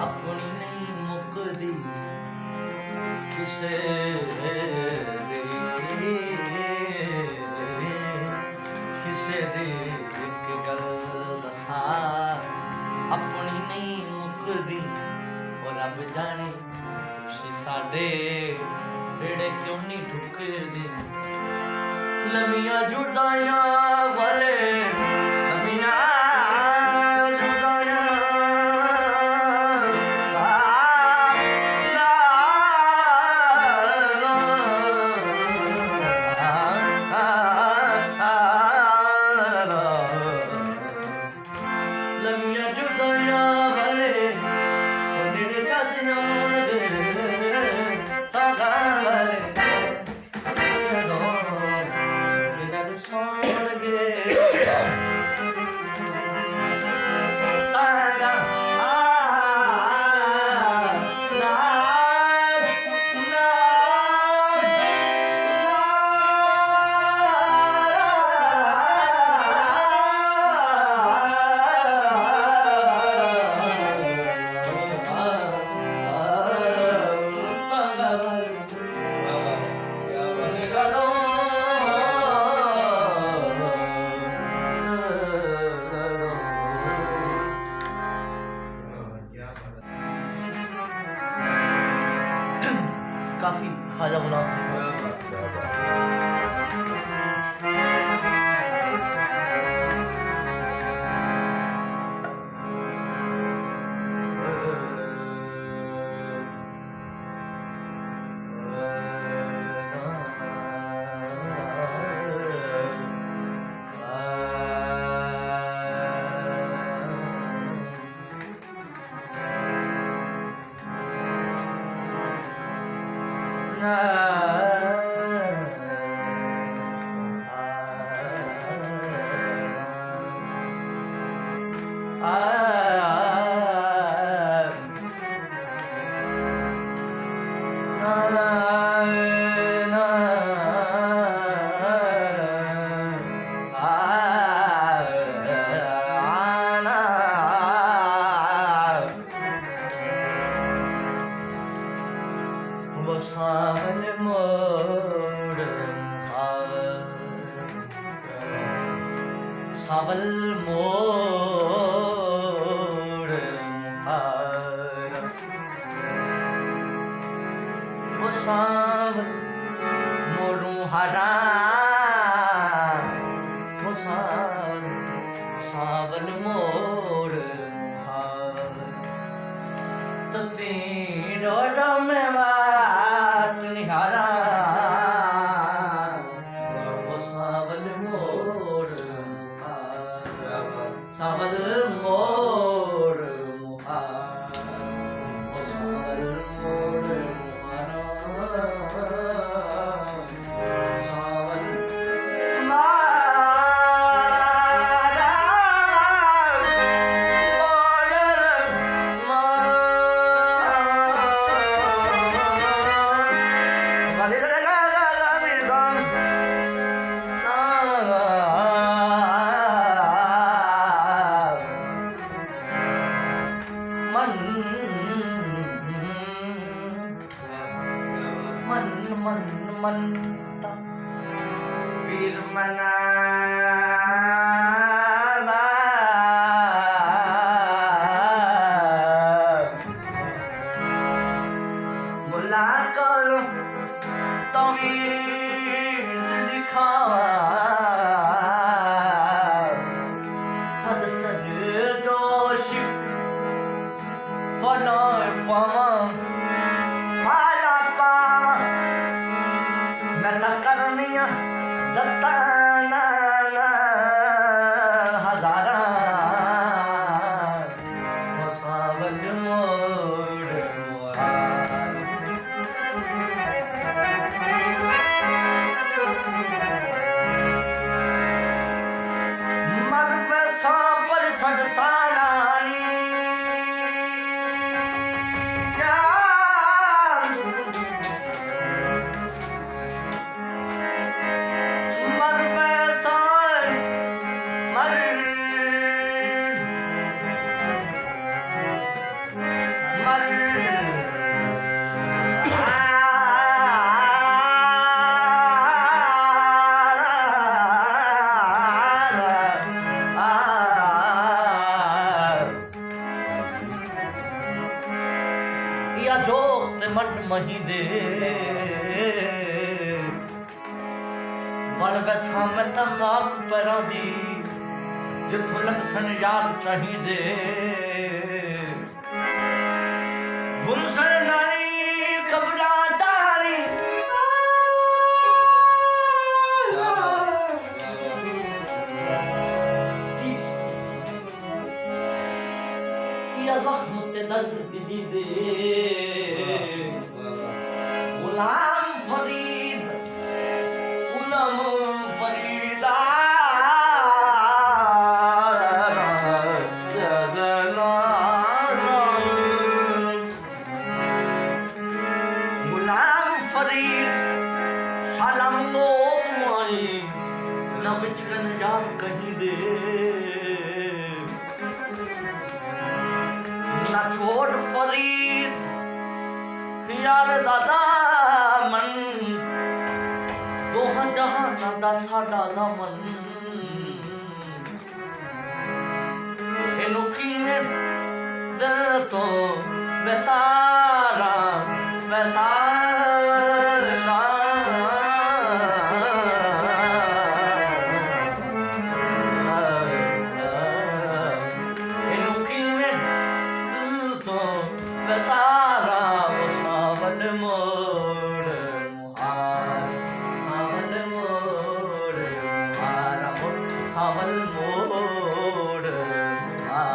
अपनी नहीं मुकदी किसे दी एक गल दसा अपनी नहीं मुकदी और रब जाने खुशी साडे वेड़े क्यों नहीं ढुकदी लमियां जुदाइयां वाले काफी ख्वाजा गुलाम सावल मोड़ सावल मोड़ वो सावल मोड़ू हरा वो सावल मोड़ तो तेरा में सावल मोड़ सावल मोड़ मनता पीर मना मुला करो तवीर लिखावा सद सद दोष फना पावा फाला पावा मैं तो करनिया जताना हजारा सावन मोड़ मर पैसा पर छड़ सारानी मर पैसा मर मर या जोत मट मही दे बड़ वैसा मैं ता खाक परा दी जिथों लंघसन यार चाहिदे गुलशन नारी कबरा तारी या जख्म ते दर्द दिली दे गुलाम फरीद गुलाम फरीदा गुलाम फरीद सलाम नो तुम्हारी न बिछड़न यार कहीं दे ना छोड़ फरीद यार दादा मन दोहा जहां दा साडा ज़मन इनु कीने दिल तो बेसारा बेसारा इनु कीने दिल तो बेसारा सावन मोड़ मुहार सावन मोड़ मुहार सावन मोड़ मुहार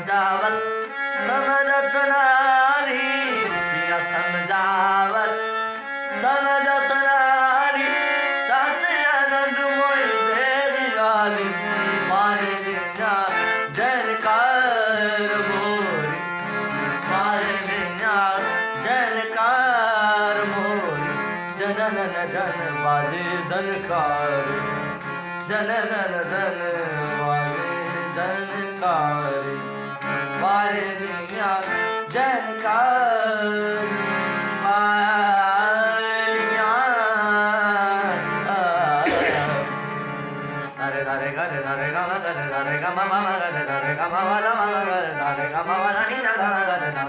क्या बात है। समझत नारी पिया समझावत समझत नारी सास ननद मोय तेरी गाली मारे दिया जनकार मोरी मारे दिया जनकार मोरी जनन जन बाजे जनकार जनन जन बाजे जनकार बारे दिया जनकार बारिया अरे रे गा रे रे गा रे रे गा मा मा रे रे गा मा मा रे रे गा मा मा रे रे गा मा मा रे गा रे गा